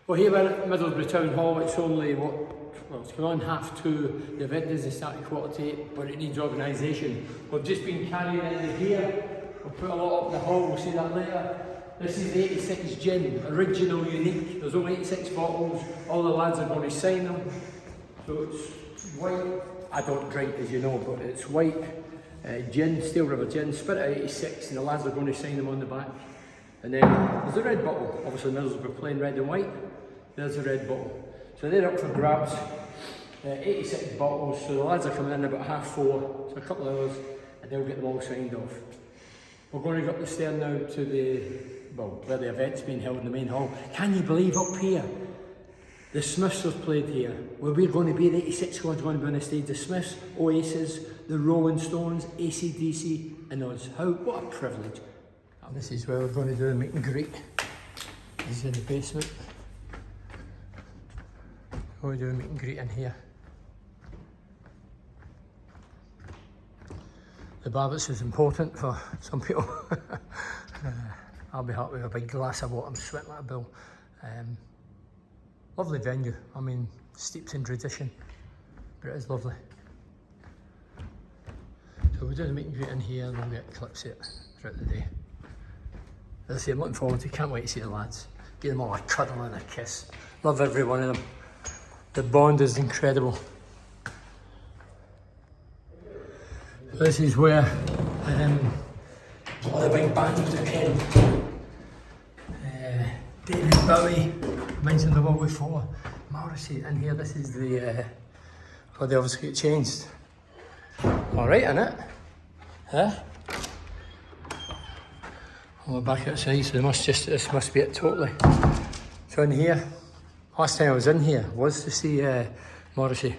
Well, here we're at Middlesbrough Town Hall. It's only well, it's going on 2:30. The event doesn't start at 7:45, but it needs organisation. We've just been carrying in the gear. We'll put a lot up in the hall, we'll see that later. This is the 86 gin, original, unique. There's only 86 bottles. All the lads are going to sign them. So it's white. I don't drink, as you know, but it's white gin, Steel River gin, Spirit 86, and the lads are going to sign them on the back. And then there's the red bottle. Obviously, Middlesbrough playing red and white. There's the red bottle. So they're up for grabs. 86 bottles. So the lads are coming in about 4:30. So a couple of hours, and they'll get them all signed off. We're going to go up the stair now to where the event's being held in the main hall. Can you believe up here? The Smiths have played here. Where we're going to be, the 86 squad's going to be on the stage. The Smiths, Oasis, the Rolling Stones, AC/DC, and us. What a privilege. And this is where we're going to do the meet and greet. This is in the basement. We're going to do a meet and greet in here. The Babbitts is important for some people. I'll be happy with a big glass of water. I'm sweating like a bull. Lovely venue. I mean, steeped in tradition, but it is lovely. So we're doing a meet and greet in here, and we'll get clips here throughout the day. As I say, I'm looking forward to it. Can't wait to see the lads. Give them all a cuddle and a kiss. Love every one of them. The bond is incredible. This is where all the big bands are in. David Bowie, mentioned the one before. Morrissey, and here this is the where they obviously get changed. Alright, innit? Huh? And we're back outside, so this must be it totally. So in here, last time I was in here was to see Morrissey.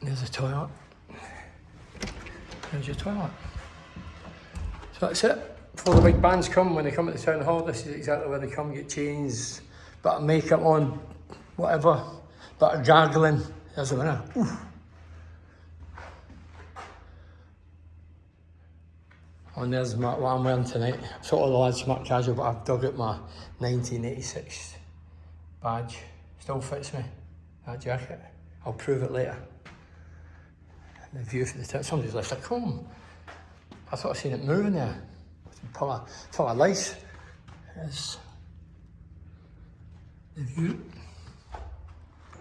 There's a toilet. There's your toilet. So that's it. Before the big bands come, when they come at the town hall, this is exactly where they come, get changed, bit of makeup on, whatever, bit of gargling. There's the winner. Oof. And there's what I'm wearing tonight. So all the lads smart casual, but I've dug out my 1986 badge. Still fits me, that jacket. I'll prove it later. And the view from the town. Somebody's left a comb. I thought I seen it moving there. Full of lice. There's the view.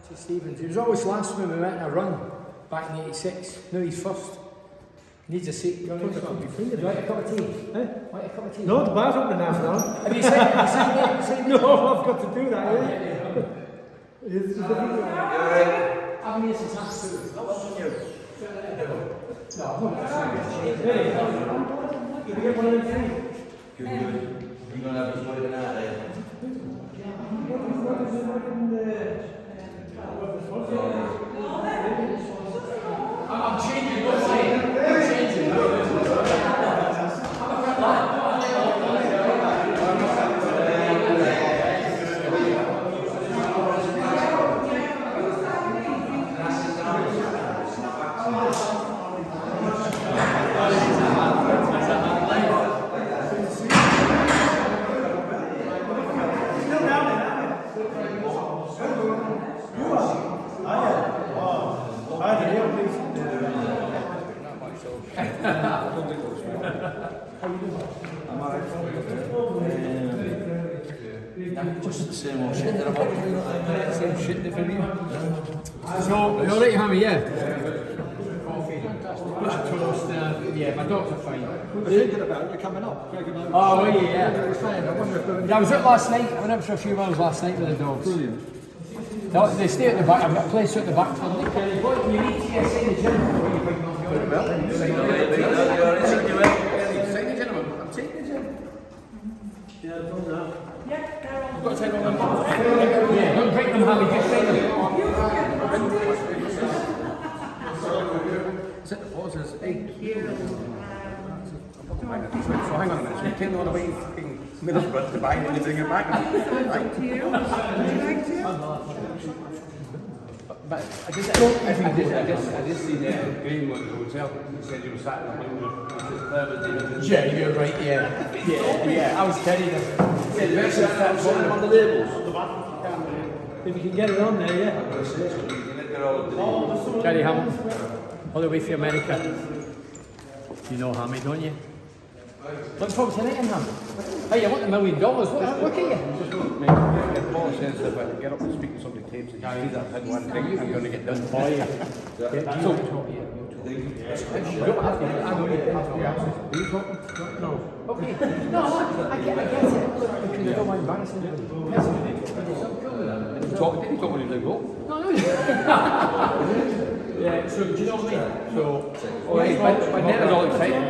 To Stevens. He was always last when we went on a run back in '86. Now he's first. Needs a seat. You want a cup of tea? Want a cup of tea? Want a cup of tea? No, the bar's open half an hour. Have you signed it? No, I've got to do that, yeah. I've made some tasks too. That wasn't you. No, I'm not Can we get one of them three? You're going to have this way tonight, eh? I'm changing what's saying. I'm changing. Just the same old shit that I'm on. Same shit different here. So, you're alright, Hammy, yeah? Coffee. Just toast, yeah, my dogs are fine. We were thinking about it coming up. Oh, yeah. I was out last night. I went out for a few miles last night with the dogs. Brilliant. They stay at the back. I've got a place at the back for them. What you need to see in the gym before you bring them off your own. Sign the gentleman. I'm taking the gym. Yeah, I've done that. I've got to take all them off. Yeah, don't break them, Hammy. Just sign them. Is it the pauses? Hey. So hang on a minute. So you came all the way from Middlesbrough to buy and you bring it back. Right? To you? Would you like to? but I just I just seen that Graham at the hotel. He said you were sat in the window. yeah, you're right. Yeah. I was kidding him. On the labels. If you can get it on there, yeah. Gary Hamilton, all the way from America. You know Hammy, don't you? Let's talk tonight in Ham. Hey, you want $1 million? Look at you. Paul says if I get up and speak to somebody tapes and you see that had one thing, I'm going to get done. Oh, yeah. You don't have to. I know you have to. Are you talking? No. Okay. No, I get it. Because I don't want embarrassing anybody. Did he talk when he did go? No. Yeah, so do you know what I mean? So, But Ned was all excited.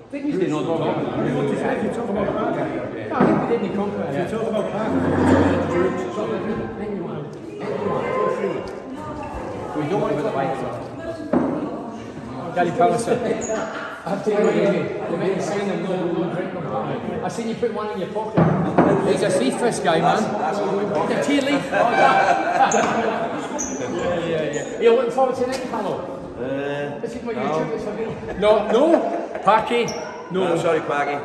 I think he's doing all the talking. If you talk about Parker, No, I think we did the compliment. if you talk about Parker, We don't want to put the lights on. Gary Parkinson. I have to tell you made me sign them, no drink them. I seen you put one in your pocket. He's a thief, this guy, man. The tea leaf. Yeah. Are you looking forward to next panel? This is what YouTube is for me. No, Parky. No, sorry, Parky.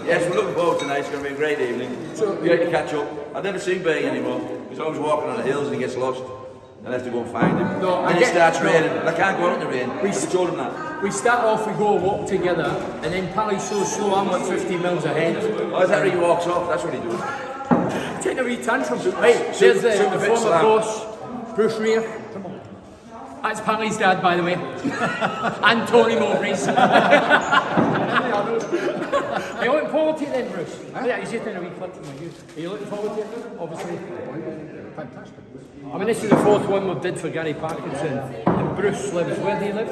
Yes, we're looking forward tonight. It's going to be a great evening. Great to catch up. I've never seen Berry anymore. He's always walking on the hills and he gets lost. I have to go and find him. No, and it starts raining. I can't go out in the rain. We told him that. We start off, we go walk together, and then Pally's so slow, I'm like 50 miles ahead. Oh, is that where he walks off? That's what he does. Taking a wee tantrum. Hey, there's the former boss, Bruce Rear. Come on. That's Pally's dad, by the way. And Tony Mowbray's. Are you looking forward to it then, Bruce? Yeah, he's just in a wee clip from you. Are you looking forward to it? Obviously. Fantastic. I mean, this is the fourth one we did for Gary Parkinson. And Bruce lives, where do you live?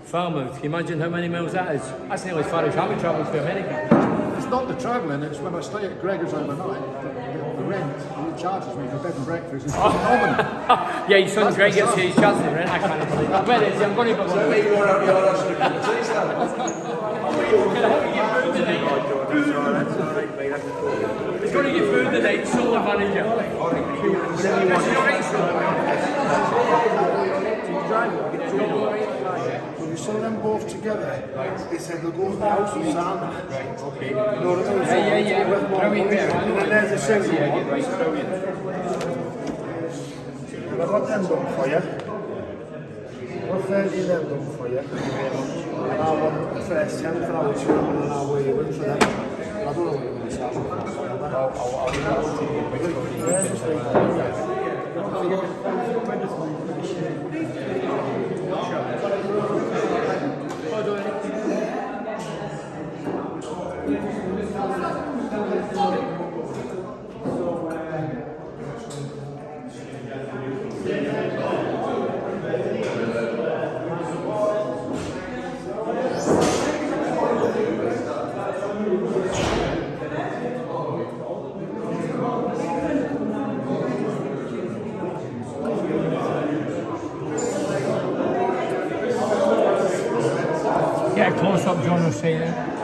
Falmouth. Can you imagine how many miles that is? That's nearly as far as Hammy travelled to America. It's not the travelling, it's when I stay at Gregor's overnight, the rent, he charges me for bed and breakfast. It's phenomenal. Yeah, your son Greg gets his charges the rent. I can't believe that. Where is he? I'm going to So maybe you're out your house and a tea stand. He's going to get food tonight, solar manager. So we saw them both together. They said they'll go to the house and Santa. Okay. You know what I mean? Yeah. Brilliant. And then there's a second one. Brilliant. And I've got them done for you. I've 30 them done for you. And I want the first 10 for our children and I'll weigh you in for them. I don't know what you're going to start with. Get a close up, John will say that.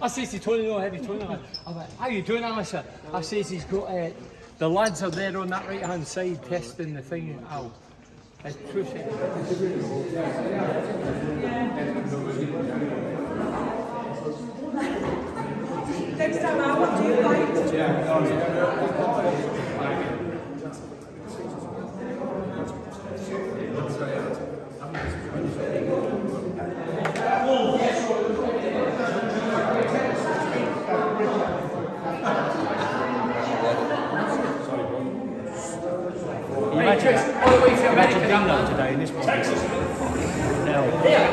I says to Tony, no heavy Tony. I'm like, how you doing, Alistair? I says he's got the lads are there on that right hand side testing the thing out. It's true. Next time I want to invite. Chris, all the way to America. Down today in this one. Texas. Yeah,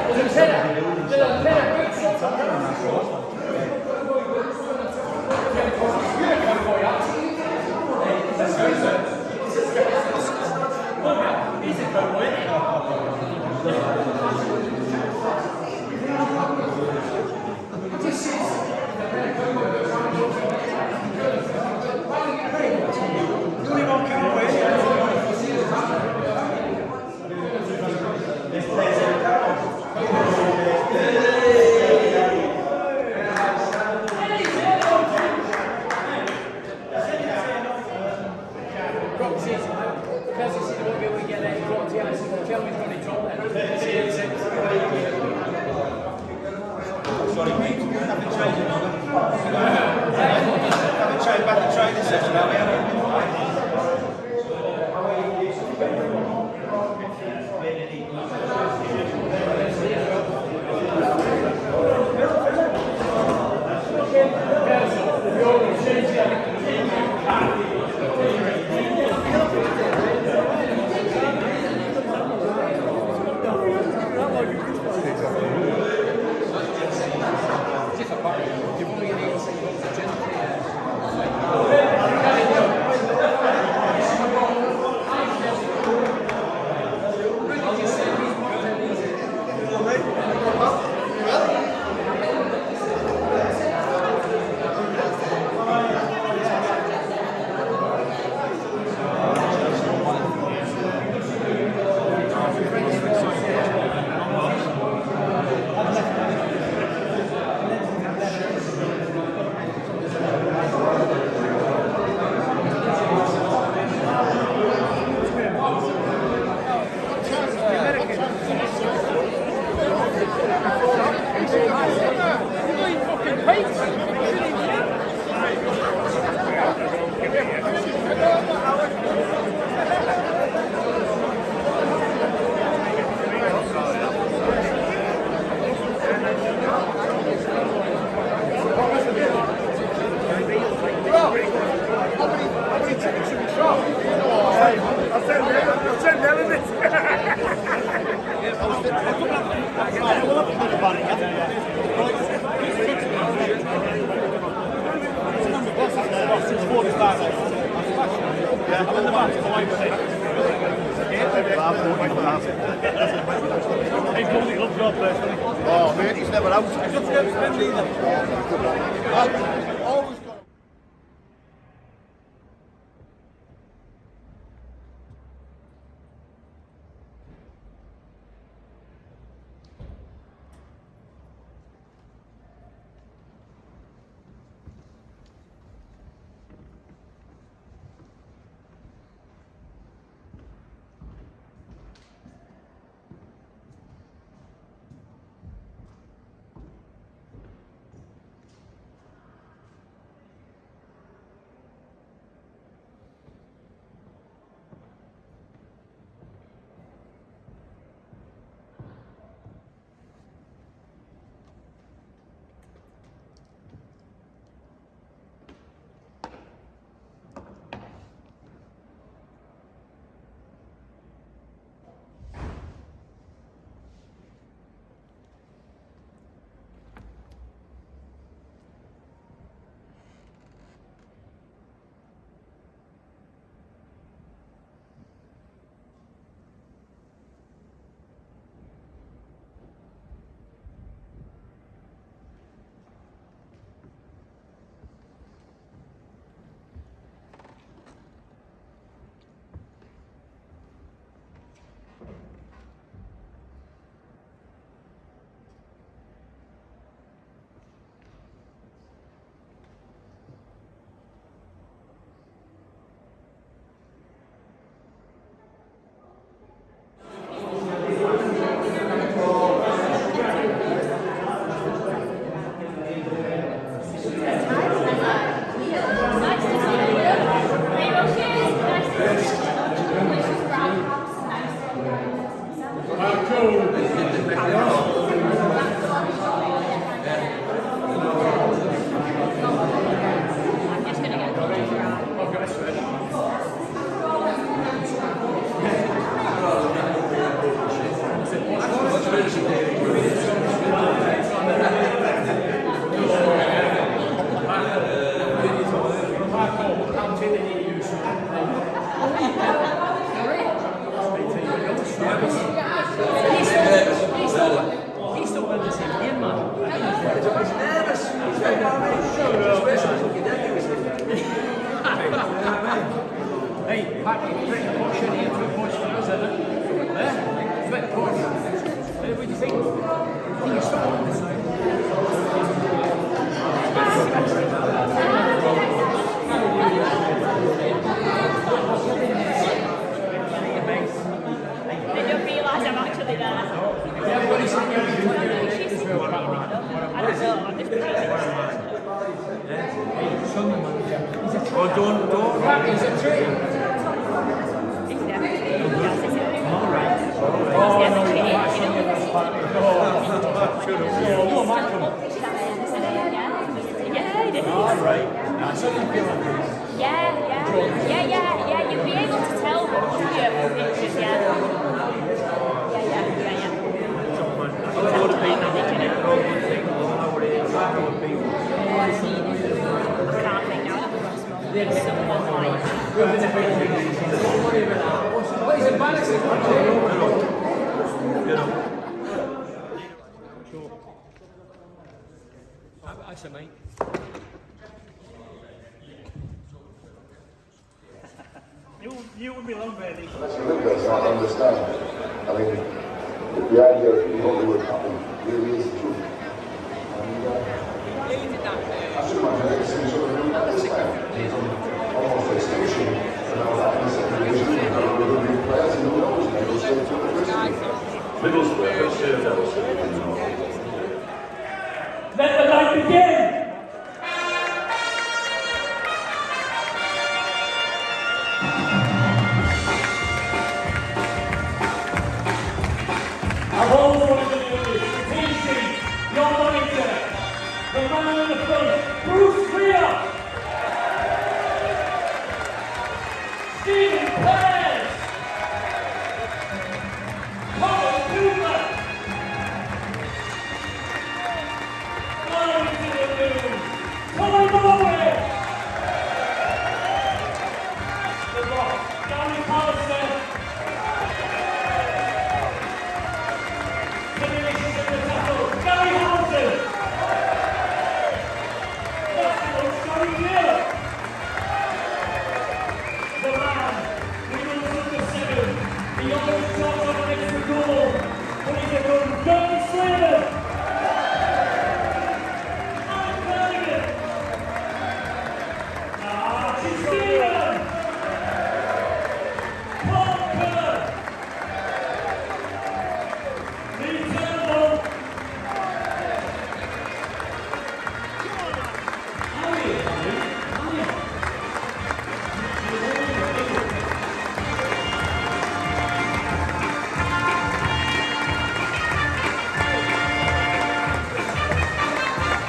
Oh, mate, he's never out. He's not going to spend either. Always got. Everybody's saying you're Oh, don't. He's a traitor. Yeah. You'll be able to tell them, wouldn't you, from pictures, yeah. I can't think now. There's someone like. What is embarrassing? That's a mate. You would be long, baby. That's a little bit, I understand. I mean, the idea of people who would happen really is the truth. And I should imagine it's some sort of new time. Almost extinction. And now that in the second division, there are really good players and who knows, maybe we'll stay through the Middlesbrough. Let's say that. Let the night begin! I've always wanted to do this. The TC, your manager, the man in the front, Bruce Freer, Stephen Pears, Colin Cooper, flying to the moon, Tommy Morris, The Rock, Gary Parkinson, Gary Parkinson! The man who runs the 7, he always talks of an extra goal, but he's a good Gary Slater! Alan Bernigan! Archie Stephen! Paul Kerr! Lee Turnbull!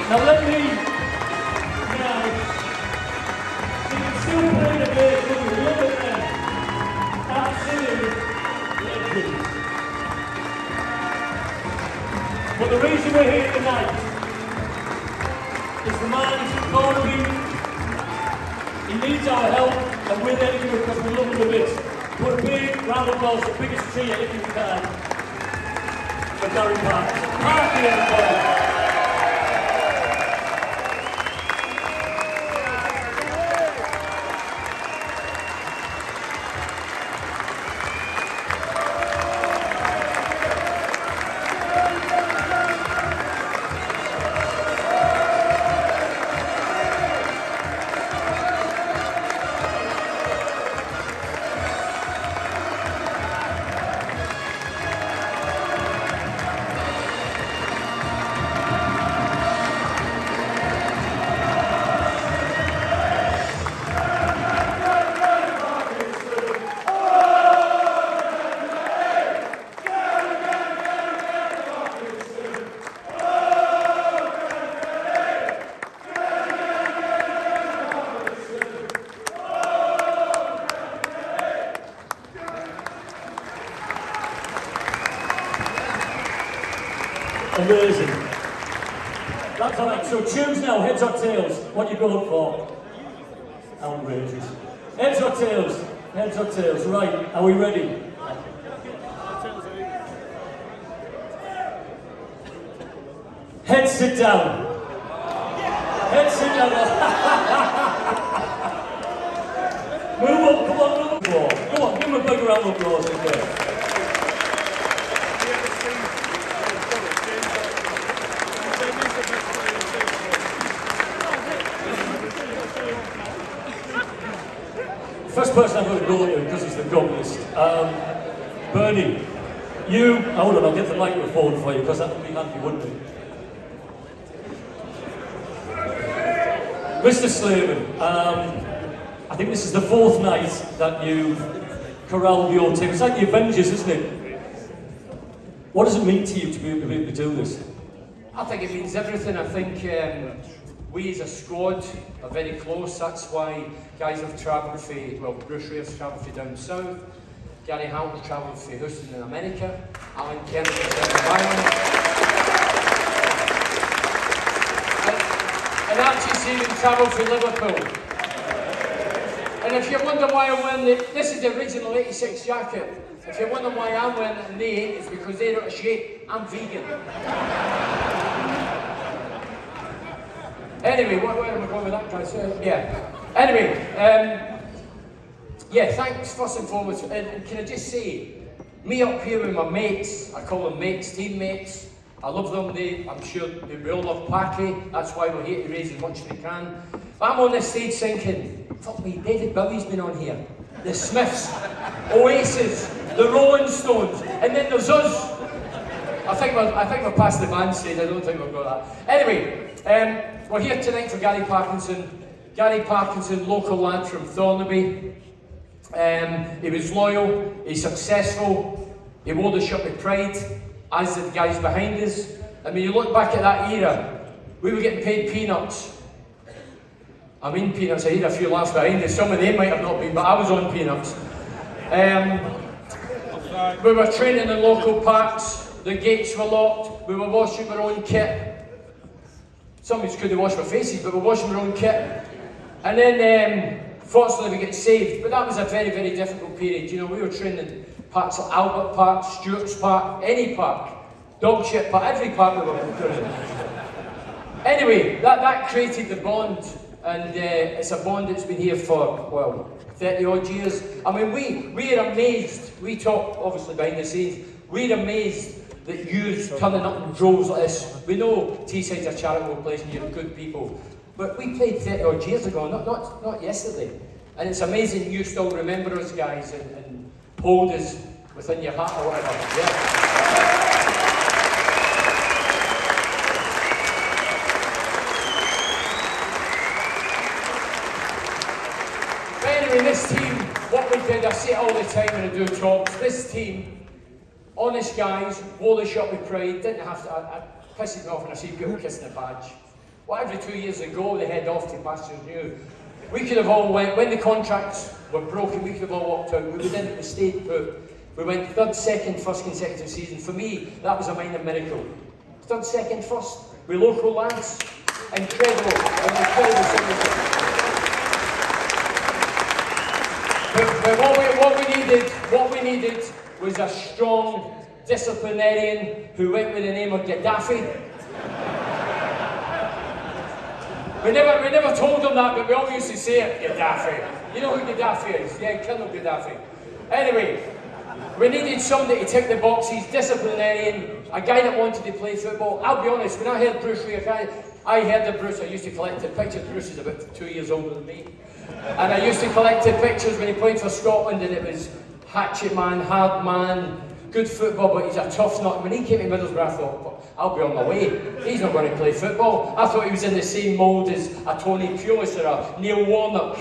Now let me, now, you can still play the game, but you look at them, absolute legends. But the reason we're here tonight is the man is in corner of you. He needs our help, and we're there to do it because we love him to bits. Put a big round of applause, the biggest cheer if you can, for Gary Parkinson. Parky, everybody. Amazing. That's all right. So choose now, heads or tails. What are you going for? Outrageous. Heads or tails? Heads or tails? Right. Are we ready? Heads sit down. Heads sit down. Move up. Come on, move up. Come on, give him a big round of applause in there. First person I'm going to go to because he's the goalist. Bernie, hold on, I'll get the microphone for you because that would be handy, wouldn't it? Mr. Slavin, I think this is the 4th night that you've corralled your team. It's like the Avengers, isn't it? What does it mean to you to be able to do this? I think it means everything. I think we as a squad are very close. That's why guys have travelled for, well, Bruce Ray's travelled for down south. Gary Hamilton travelled for Houston in America. Alan Kennedy from Ireland. And Archie Seaman travelled for Liverpool. And if you're wondering why I'm wearing this is the original 86 jacket. If you're wondering why I'm wearing it and they ain't, it's because they're out of shape. I'm vegan. Anyway, where am I going with that, guys? Yeah. Anyway, yeah, thanks first and foremost. And can I just say, me up here with my mates, I call them mates, teammates. I love them. I'm sure we all love Packy. That's why we're here to raise as much as we can. But I'm on this stage thinking, fuck me, David Bowie's been on here. The Smiths, Oasis, the Rolling Stones, and then there's us. I think we're past the band stage. I don't think we've got that. Anyway, we're here tonight for Gary Parkinson. Gary Parkinson, local lad from Thornaby. He was loyal, he's successful, he wore the shirt with pride, as did the guys behind us. I mean, you look back at that era, we were getting paid peanuts. I mean peanuts, I had a few laughs behind us, some of them might have not been, but I was on peanuts. We were training in local parks, the gates were locked, we were washing our own kit. Some of us couldn't wash our faces, but we were washing our own kit. And then, fortunately we get saved, but that was a very, very difficult period. You know, we were training in parks like Albert Park, Stewart's Park, any park, dog shit park, every park we were training. Anyway, that created the bond, and it's a bond that's been here for, well, 30 odd years. I mean, we're amazed, we talk obviously behind the scenes, we're amazed that you're turning up in droves like this. We know Teesside's a charitable place and you're good people, but we played 30 odd years ago, not yesterday. And it's amazing you still remember us, guys, and hold us within your heart or whatever. Yeah. Anyway, this team, what we did, I say it all the time when I do talks, this team, honest guys, wore the shirt with pride, didn't have to, I pissed me off when I see people kissing the badge. Well, every 2 years ago, they head off to pastures new. We could have all went, when the contracts were broken, we could have all walked out. We didn't, we stayed put. We went third, second, first consecutive season. For me, that was a minor miracle. Third, second, first, with local lads. Incredible, an incredible signature. But what we needed was a strong disciplinarian who went with the name of Gaddafi. We never told them that, but we all used to say it, Gaddafi. You know who Gaddafi is? Yeah, Colonel Gaddafi. Anyway, we needed somebody to tick the boxes, disciplinarian, a guy that wanted to play football. I'll be honest, when I heard Bruce Ray, I heard of Bruce, I used to collect the pictures. Bruce is about 2 years older than me. And I used to collect the pictures when he played for Scotland, and it was hatchet man, hard man, good football, but he's a tough nut. When he came to Middlesbrough, I thought, I'll be on my way. He's not going to play football. I thought he was in the same mould as a Tony Pulis or a Neil Warnock.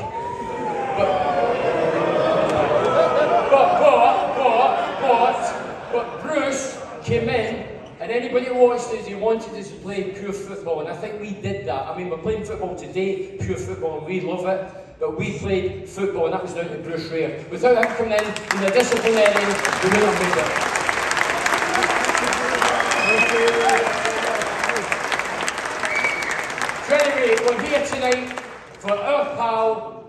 But Bruce came in, and anybody who watched us, he wanted us to play pure football, and I think we did that. I mean, we're playing football today, pure football, and we love it. But we played football, and that was down to Bruce Ray. Without him coming in, being a disciplinarian, we wouldn't have made it. So anyway, we're here tonight for our pal,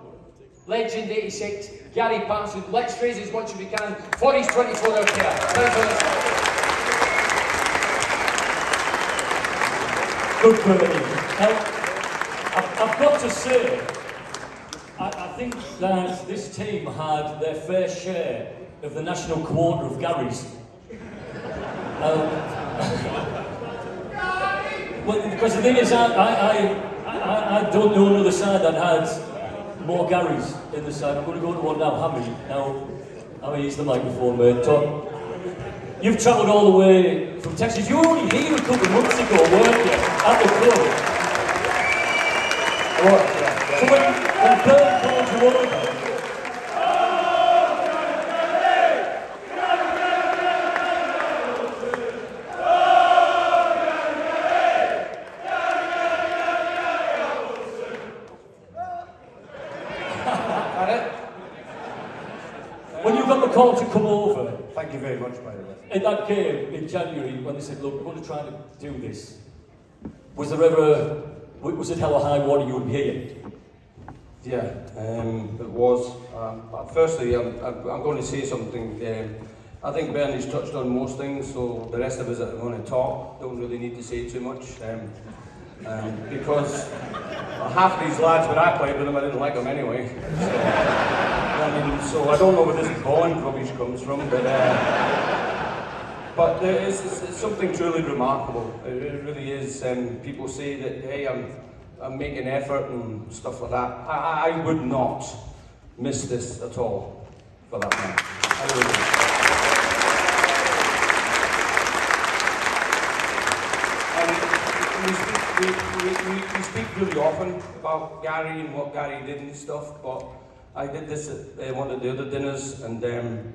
Legend 86, Gary Parkinson. Let's raise as much as we can for his 24-hour care. Thanks for listening. Good quality. I've got to say, I think that this team had their fair share of the national quota of Garys. Well, because the thing is, I don't know another side that had more Garys in the side. I'm going to go to one now, Hammy. Now, Hammy, use the microphone, mate. Talk. You've travelled all the way from Texas. You were only here a couple of months ago, weren't you? At the club. So when Bert called you over, when you got the call to come over, Thank you very much, by the way. in that game in January, when they said, look, we're going to try to do this, was there ever, was it hell or high water you would be here? Yeah, it was. But firstly, I'm going to say something. I think Bernie's touched on most things, so the rest of us that are going to talk don't really need to say too much. Because half these lads, when I played with them, I didn't like them anyway. So I don't know where this Bowen rubbish comes from, but there is it's something truly remarkable. It really is. People say that, hey, I'm making effort and stuff like that. I would not miss this at all for that man. I really we speak really often about Gary and what Gary did and stuff, but I did this at one of the other dinners, and I'm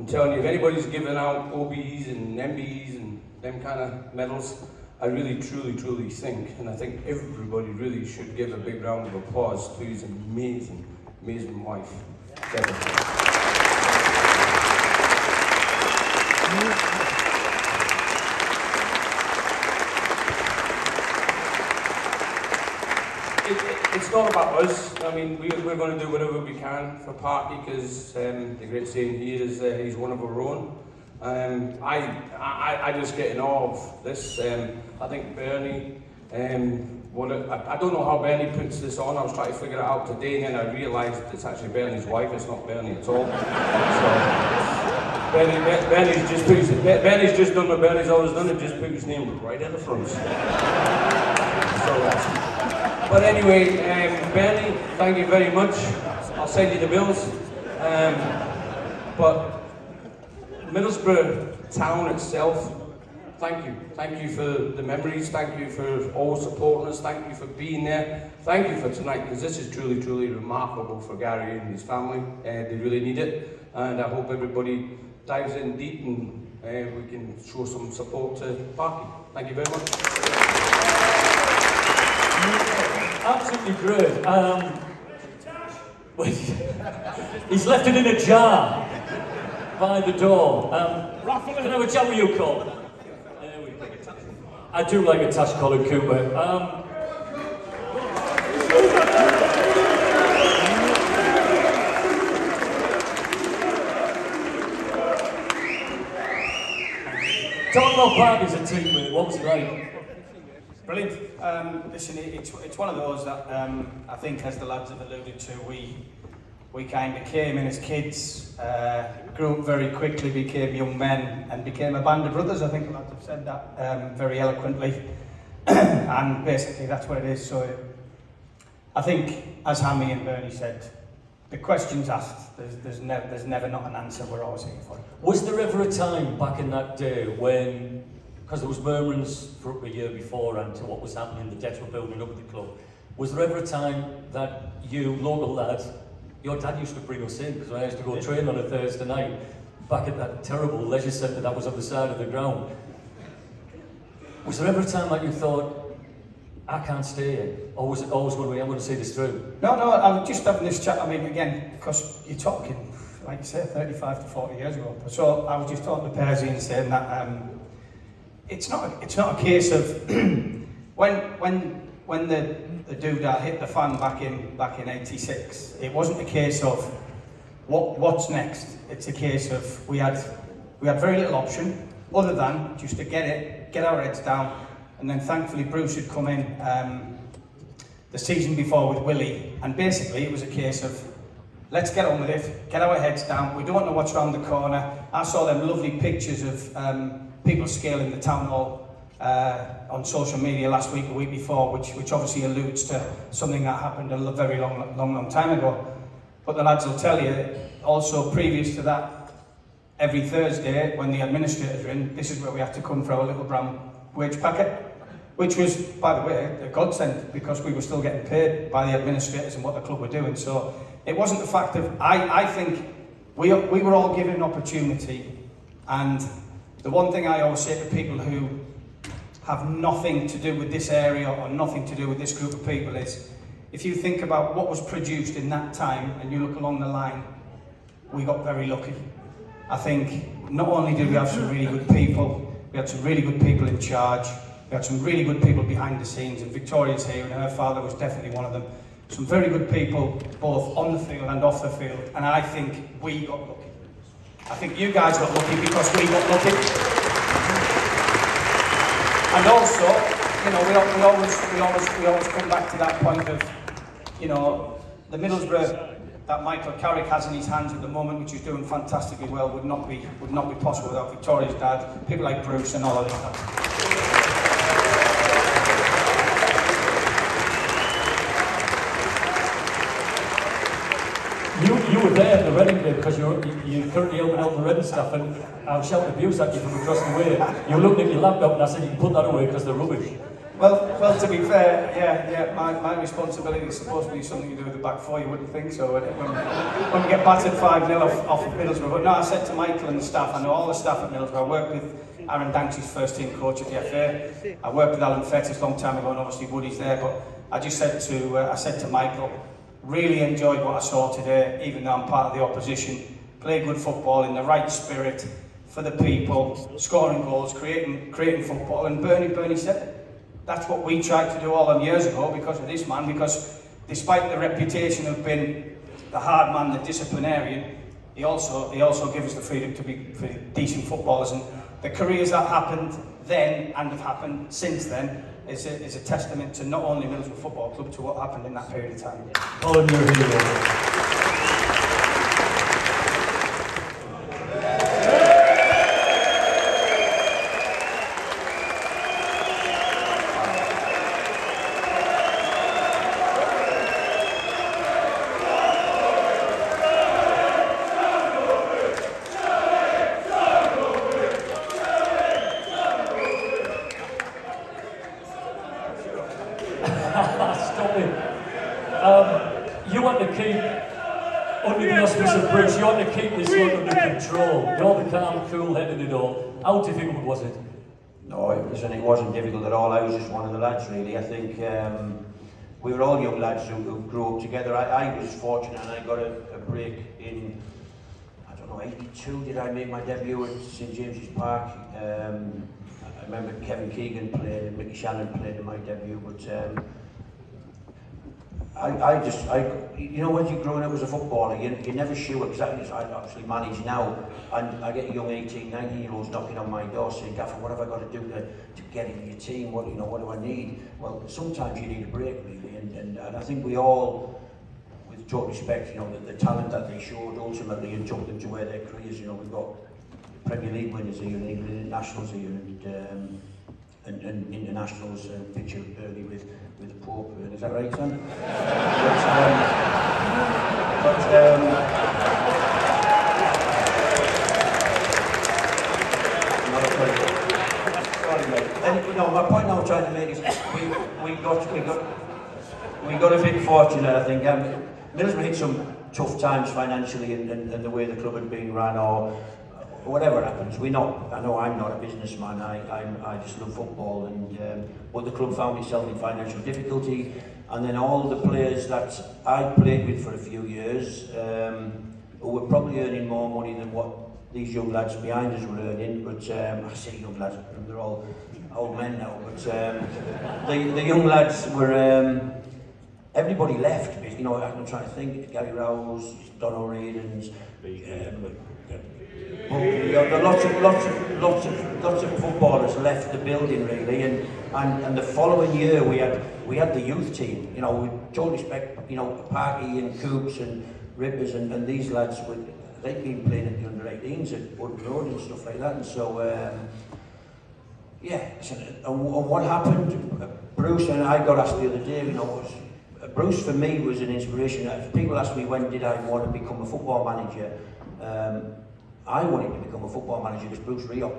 telling you, if anybody's giving out OBEs and MBEs and them kind of medals, I really, truly think, and I think everybody really should give a big round of applause to his amazing, amazing wife, Deborah. It's not about us. I mean, we're going to do whatever we can for Parky, because the great saying here is he's one of our own. I just get in awe of this. I think Bernie, I don't know how Bernie puts this on. I was trying to figure it out today, and then I realised it's actually Bernie's wife. It's not Bernie at all. So, Bernie's just done what Bernie's always done, and just put his name right at the front. But anyway, Bernie, thank you very much. I'll send you the bills. But Middlesbrough town itself, thank you. Thank you for the memories. Thank you for always supporting us. Thank you for being there. Thank you for tonight, because this is truly, truly remarkable for Gary and his family. They really need it. And I hope everybody dives in deep and we can show some support to Parky. Thank you very much. Absolutely great. He's left it in a jar by the door. Can I have a chat with you, Cole? I do like a Tash Colin Cooper. Talk about Parky as a teammate. What was it like? Brilliant. Listen, it's one of those that I think, as the lads have alluded to, we kind of came in as kids, grew up very quickly, became young men, and became a band of brothers. I think the lads have said that very eloquently, and basically that's what it is. So I think, as Hammy and Bernie said, the questions asked, there's never not an answer. We're always here for it. Was there ever a time back in that day when, because there was murmurings for a year before and to what was happening, the debts were building up at the club, was there ever a time that you, local lads, your dad used to bring us in, because when I used to go train on a Thursday night, back at that terrible leisure centre that was on the side of the ground, was there ever a time that you thought, I can't stay here, or was it always going to be, I'm going to see this through? No, I was just having this chat, I mean, again, because you're talking, like you say, 35 to 40 years ago. So I was just talking to Percy and saying that it's not a case of when the doodah hit the fan back in '86. It wasn't a case of what's next. It's a case of we had very little option other than just to get our heads down, and then thankfully Bruce had come in the season before with Willie, and basically it was a case of let's get on with it, get our heads down. We don't know what's around the corner. I saw them lovely pictures of people scaling the town hall on social media last week, a week before, which obviously alludes to something that happened a very long time ago. But the lads will tell you, also previous to that, every Thursday when the administrators are in, this is where we had to come for our little brown wage packet, which was, by the way, a godsend because we were still getting paid by the administrators and what the club were doing. So it wasn't the fact of, I think we were all given an opportunity, and the one thing I always say to people who have nothing to do with this area or nothing to do with this group of people is, if you think about what was produced in that time and you look along the line, we got very lucky. I think not only did we have some really good people, we had some really good people in charge, we had some really good people behind the scenes, and Victoria's here and her father was definitely one of them. Some very good people both on the field and off the field, and I think we got lucky. I think you guys got lucky because we got lucky. And also, you know, we always come back to that point of, you know, the Middlesbrough that Michael Carrick has in his hands at the moment, which is doing fantastically well, would not be possible without Victoria's dad, people like Bruce and all of this stuff. You were there at the Reading game because you're currently helping out the Reading stuff, and I was shouting abuse at you from across the way. You were looking at your laptop and I said you can put that away because they're rubbish. Well, to be fair, yeah, my responsibility is supposed to be something to do with the back four, you wouldn't think so, when we get battered 5-0 off of Middlesbrough. But no, I said to Michael and the staff, I know all the staff at Middlesbrough, I worked with Aaron Danks' first team coach at the FA, I worked with Alan Fettis a long time ago, and obviously Woody's there, but I just said to Michael, really enjoyed what I saw today, even though I'm part of the opposition, play good football in the right spirit, for the people, scoring goals, creating football, and Bernie said it. That's what we tried to do all them years ago because of this man, because despite the reputation of being the hard man, the disciplinarian, he also gave us the freedom to be decent footballers, and the careers that happened then and have happened since then is a testament to not only Middlesbrough Football Club, to what happened in that period of time. Colin, you're here. Stop it. You want to keep, under the auspice of Bruce, you want to keep this one under control. You're the calm, cool-headed it all. How difficult was it? No, it wasn't difficult at all. I was just one of the lads, really. I think we were all young lads who grew up together. I was fortunate and I got a break in, I don't know, 82 did I make my debut at St James's Park. I remember Kevin Keegan played and Mickey Shannon played in my debut, but you know, when you're growing up as a footballer, you're never sure exactly, as I actually manage now, and I get young 18, 19-year-olds knocking on my door saying, Gaffer, what have I got to do to get in your team? What do I need? Well, sometimes you need a break, really, and I think we all, with total respect, you know, the talent that they showed ultimately and took them to where their careers, you know, we've got Premier League winners here, and England internationals here, and internationals pictured early with the Pope. Is that right, son? Sorry, mate. No, my point I'm trying to make is we got a bit fortunate, I think. Middlesbrough hit some tough times financially, and the way the club had been run, or whatever happens. I know I'm not a businessman. I just love football, and but the club found itself in financial difficulty, and then all the players that I played with for a few years, who were probably earning more money than what these young lads behind us were earning. But I say young lads, they're all old men now. But the young lads were. Everybody left. You know, I'm trying to think. Gary Rowles, Don O'Reilly's. Lots of footballers left the building, really, and the following year we had the youth team. You know, with total respect, you know, Parky and Coops and Rippers and these lads, they'd been playing at the under-18s at Wood Road and stuff like that, and so yeah. And what happened? Bruce and I got asked the other day. You know, Bruce for me was an inspiration. If people ask me when did I want to become a football manager. I wanted to become a football manager because Bruce Rioch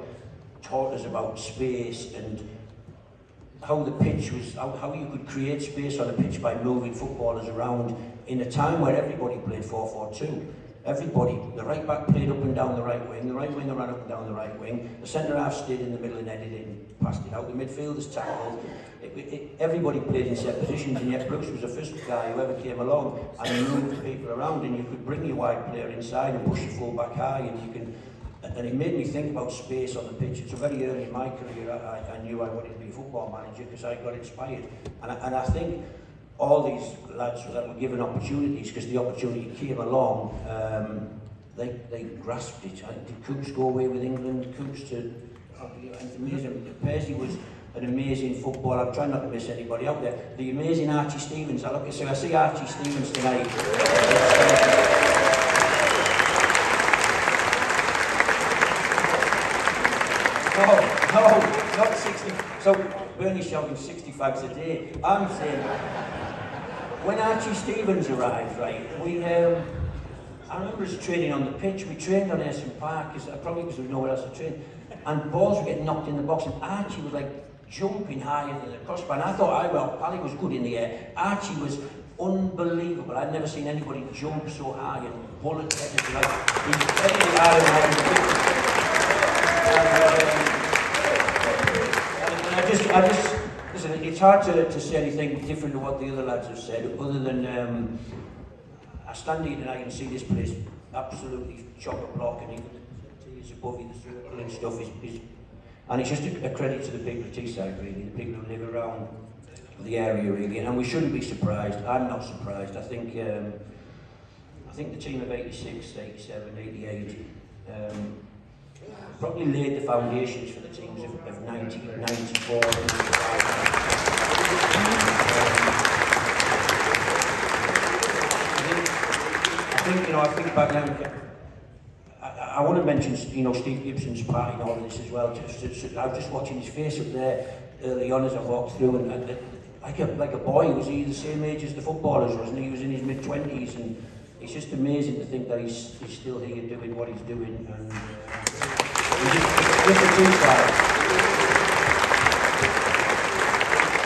taught us about space and how the pitch was, how you could create space on a pitch by moving footballers around in a time where everybody played 4-4-2. Everybody, the right back played up and down the right winger ran up and down the right wing, the centre half stayed in the middle and headed in, passed it out, the midfielders tackled. Everybody played in set positions, and yet Bruce was the first guy who ever came along and moved people around, and you could bring your wide player inside and push your full back high, and you can. And it made me think about space on the pitch. It's very early in my career I knew I wanted to be a football manager because I got inspired. And I think all these lads that were given opportunities, because the opportunity came along, they grasped it. Did Coops go away with England? Coops to amazing. Percy was an amazing footballer. I'm trying not to miss anybody out there. The amazing Archie Stevens. I see Archie Stevens tonight. No, not 60. So Bernie's shouting 60 fags a day. I'm saying, when Archie Stevens arrived, right, I remember us training on the pitch. We trained on Ayresome Park, probably because there was nowhere else to train. And balls were getting knocked in the box, and Archie was like jumping higher than the crossbar. And I thought, Pally was good in the air. Archie was unbelievable. I'd never seen anybody jump so high and bullet headed like he's very high. I just listen. It's hard to say anything different to what the other lads have said, other than I stand here tonight and see this place absolutely chock-a-block, and even the tears above you, the circle and stuff is and it's just a credit to the people of Teesside, really, the people who live around the area, really, and we shouldn't be surprised. I'm not surprised. I think the team of 86, 87, 88. Probably laid the foundations for the teams of 90, 94. I think back now. I want to mention, Steve Gibson's part in all of this as well. I was just watching his face up there early on as I walked through, and like a boy, was he the same age as the footballers, wasn't he? He was in his mid-20s, and it's just amazing to think that he's still here doing what he's doing. And just a two-side.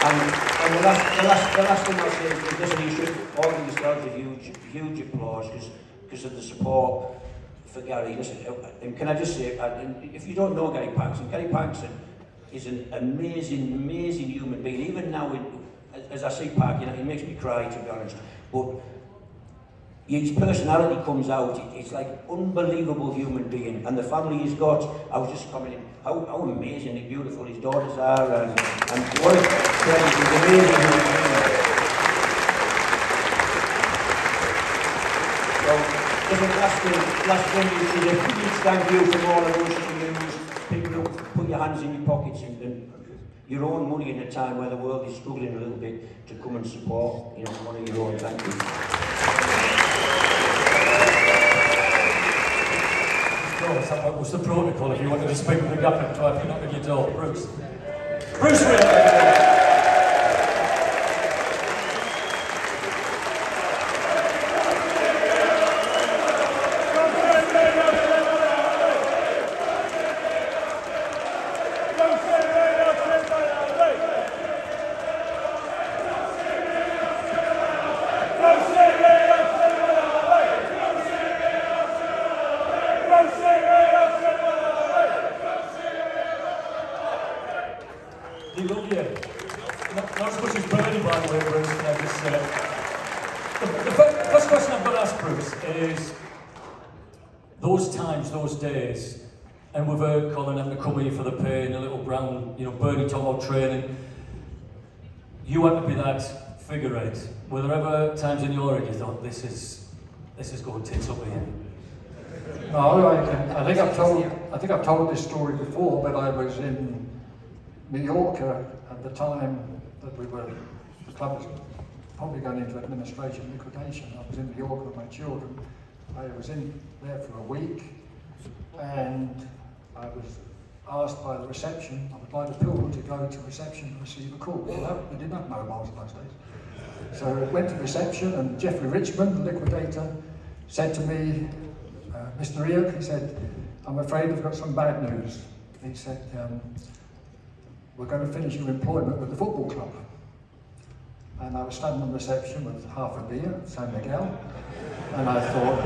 And the last thing I'll say is, listen, you should all give yourselves a huge applause because of the support for Gary. Listen, and can I just say, if you don't know Gary Parkinson is an amazing human being. Even now, as I see Park, he makes me cry, to be honest. But his personality comes out. It's like unbelievable human being, and the family he's got. I was just commenting how amazingly beautiful his daughters are, and what a credit. He's amazing human being. So, last thing is a huge thank you from all of us to use people who put your hands in your pockets and your own money in a time where the world is struggling a little bit to come and support one of your own. Thank you. What's the protocol if you wanted to speak with the gap and try to knock on your door? Bruce. Bruce Rioch. Not as much as Bernie, by the way, Bruce. The first question I've got to ask Bruce is those times, those days, and we've heard Colin having to come here for the pain, a little brown, Bernie talking about training. You had to be that figure eight. Were there ever times in your head you thought this is going tits up here? No, I think I've told this story before, but I was in Mallorca at the time that the club was probably going into administration liquidation. I was in Mallorca with my children. I was in there for a week, and I was asked by the reception, I would like the people to go to reception and receive a call. They didn't have mobiles in those days. So I went to reception, and Jeffrey Richmond, the liquidator, said to me, Mr. Rioch, he said, I'm afraid I've got some bad news. He said, we're going to finish your employment with the football club. And I was standing on reception with half a beer, San Miguel, and I thought,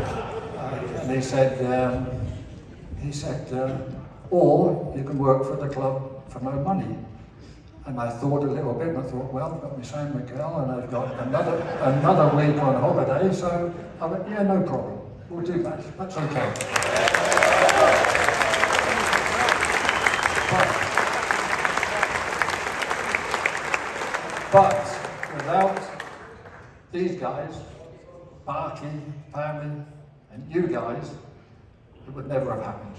and he said, or you can work for the club for no money. And I thought a little bit, and I thought, well, I've got my San Miguel, and I've got another week on holiday, so I went, yeah, no problem, we'll do that, that's okay. But without these guys, Barky, family, and you guys, it would never have happened.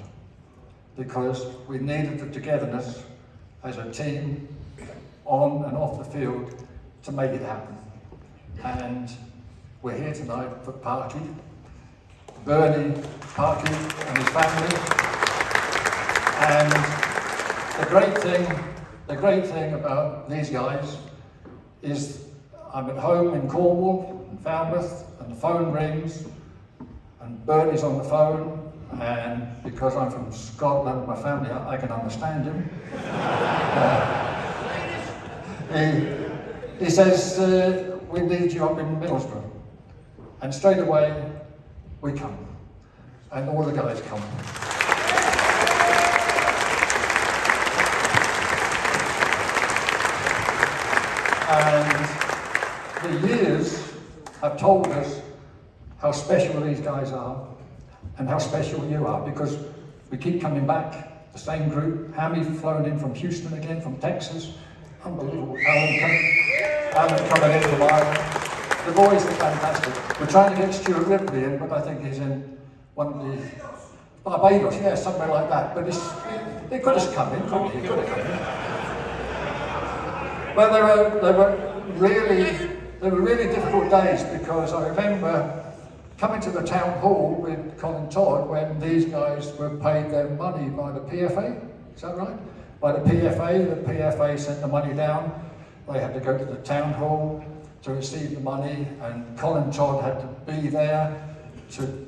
Because we needed the togetherness as a team, on and off the field, to make it happen. And we're here tonight for Parky, Bernie, Parky, and his family. And the great thing about these guys is I'm at home in Cornwall, in Falmouth, and the phone rings, and Bernie's on the phone, and because I'm from Scotland, my family, I can understand him. He says, we need you up in Middlesbrough. And straight away, we come. And all the guys come. And the years have told us how special these guys are and how special you are, because we keep coming back, the same group. Hammy flown in from Houston again, from Texas. Unbelievable. Alan coming in from Ireland. The boys are fantastic. We're trying to get Stuart Ripley in, but I think he's in one of the Barbados, yeah, somewhere like that. But he could have come in, couldn't he? He could have come in. Well, they were really difficult days, because I remember coming to the town hall with Colin Todd when these guys were paid their money by the PFA. Is that right? By the PFA sent the money down. They had to go to the town hall to receive the money, and Colin Todd had to be there to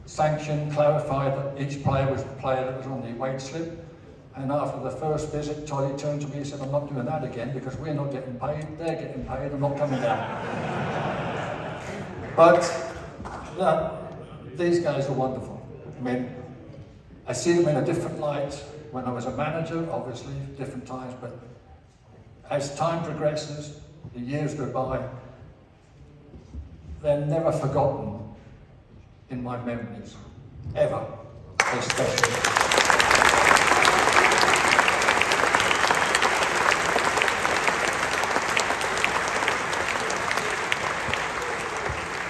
sanction, clarify that each player was the player that was on the wage slip. And after the first visit, Toddy turned to me and said, I'm not doing that again, because we're not getting paid, they're getting paid, I'm not coming down. But these guys are wonderful. I mean, I see them in a different light when I was a manager, obviously, different times, but as time progresses, the years go by, they're never forgotten in my memories, ever, especially.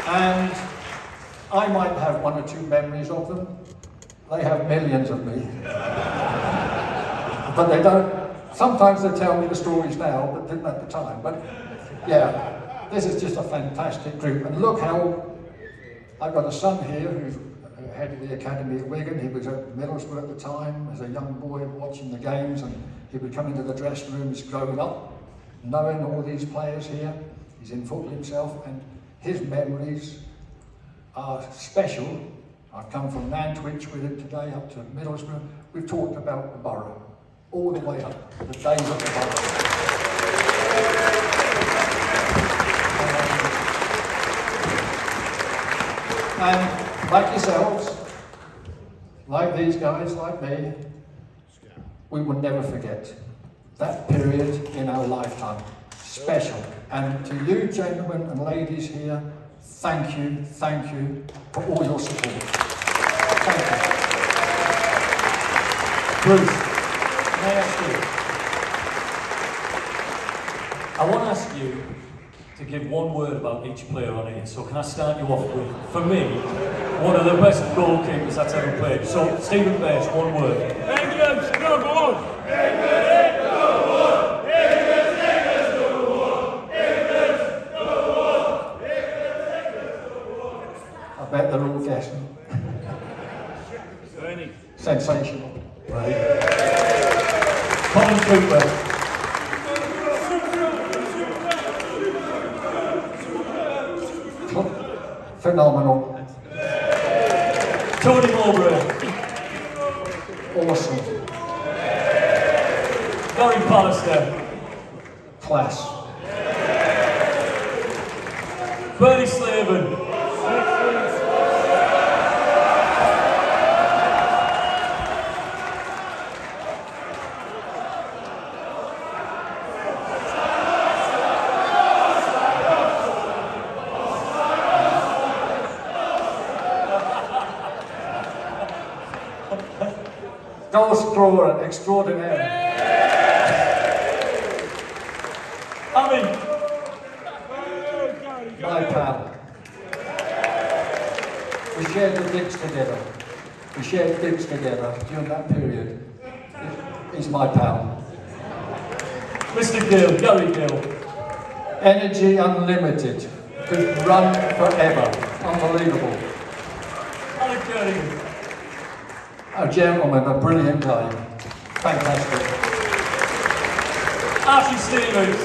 And I might have one or two memories of them. They have millions of me. But they don't. Sometimes they tell me the stories now, but didn't at the time. But yeah, this is just a fantastic group. And look how, I've got a son here who's head of the academy at Wigan. He was at Middlesbrough at the time as a young boy watching the games, and he would come into the dressing room. He's growing up, knowing all these players here. He's in football himself, and his memories are special. I've come from Nantwich with him today up to Middlesbrough. We've talked about the borough, all the way up, the days of the borough. And like yourselves, like these guys, like me, we will never forget that period in our lifetime. Special. And to you gentlemen and ladies here, thank you for all your support. Thank you. Bruce, may I ask you? I want to ask you to give one word about each player on here. So can I start you off with, for me, one of the best goalkeepers that's ever played. So Stephen Bates, one word. England, number one. England, number one. England, number one. England, number one. England, number one. I bet they're all guessing. Sensational. Right. Colin Cooper. Phenomenal. Tony Mowbray. Gary Parkinson. Class. Bernie Slaven. Goal scorer extraordinaire. Ami. My pal. We shared the digs together. We shared digs together during that period. He's my pal. Mr. Gill, Gary Gill. Energy unlimited. Could run forever. Unbelievable. Alec Kerrigan. A gentleman, a brilliant guy. Fantastic. Archie Stevens.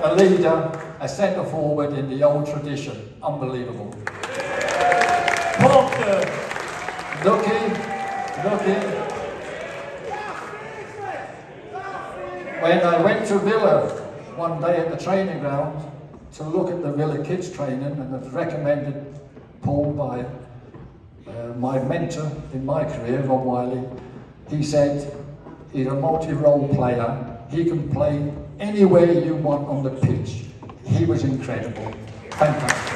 A leader, a centre forward in the old tradition. Unbelievable. Parker. Nookie. When I went to Villa one day at the training ground to look at the Villa kids training, and was recommended Paul by my mentor in my career, Ron Wiley, he said he's a multi-role player. He can play anywhere you want on the pitch. He was incredible. Fantastic.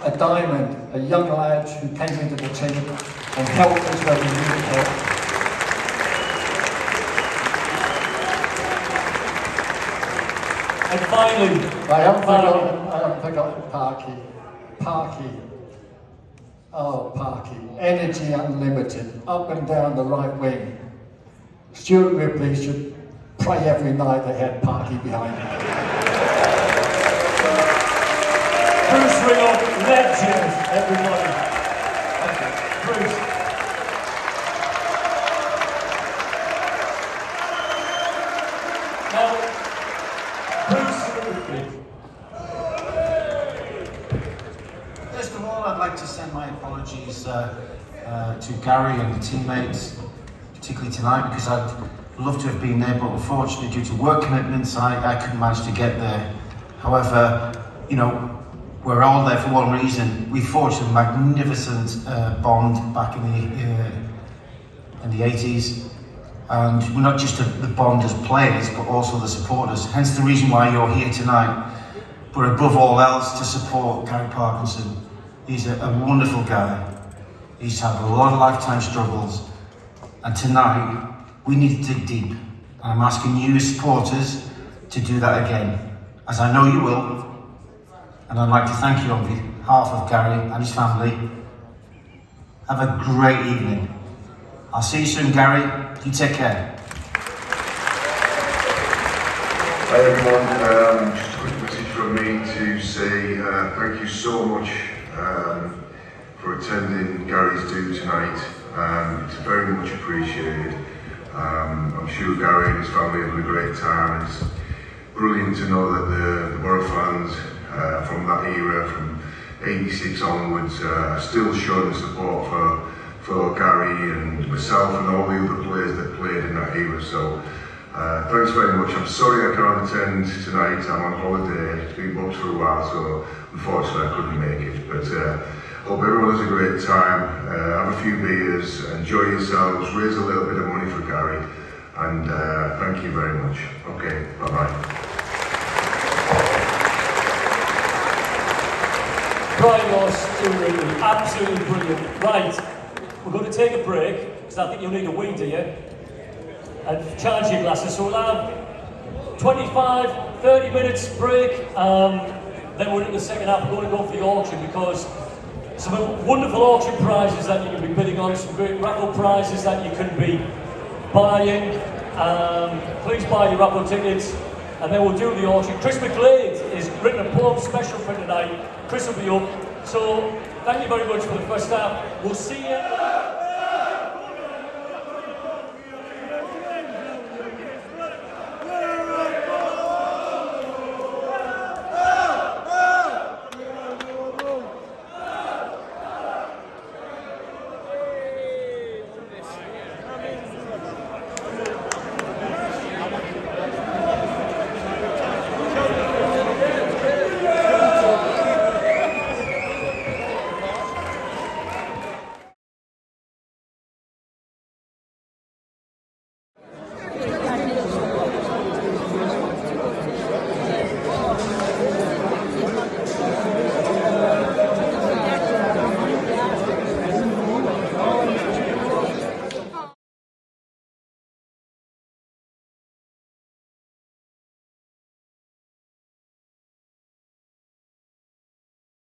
A diamond, a young lad who came into the team and helped us when we needed help. And finally, I haven't forgotten Parky. Oh, Parky. Energy unlimited, up and down the right wing. Stuart Ripley should pray every night they had Parky behind him. Bruce Ringott, legend, everybody. Bruce. Now, Bruce. First of all, I'd like to send my apologies to Gary and the teammates, particularly tonight, because I'd love to have been there, but unfortunately, due to work commitments, I couldn't manage to get there. However, you know, we're all there for one reason. We forged a magnificent bond back in the 80s, and we're not just the bond as players, but also the supporters. Hence the reason why you're here tonight. But above all else, to support Gary Parkinson. He's a wonderful guy. He's had a lot of lifetime struggles, and tonight we need to dig deep. And I'm asking you as supporters to do that again, as I know you will. And I'd like to thank you on behalf of Gary and his family. Have a great evening. I'll see you soon, Gary. You take care. Hi everyone, just a quick message from me to say thank you so much for attending Gary's do tonight. It's very much appreciated. I'm sure Gary and his family have had a great time. It's brilliant to know that the Borough fans from that era, from 86 onwards, are still showing support for Gary and myself and all the other players that played in that era. So thanks very much. I'm sorry I can't attend tonight. I'm on holiday. It's been booked for a while, so unfortunately I couldn't make it. But hope everyone has a great time. Have a few beers, enjoy yourselves, raise a little bit of money for Gary, and thank you very much. Okay, bye-bye. Brian Ross, absolutely brilliant. Right, we're going to take a break, because I think you'll need a wee, do you? And charge your glasses, so we'll have 25, 30 minutes break, then we're in the second half. We're going to go for the auction, because some wonderful auction prizes that you can be bidding on, some great raffle prizes that you can be buying. Please buy your raffle tickets, and then we'll do the auction. Chris McGlade has written a poem special for tonight. Chris will be up. So thank you very much for the first half. We'll see you.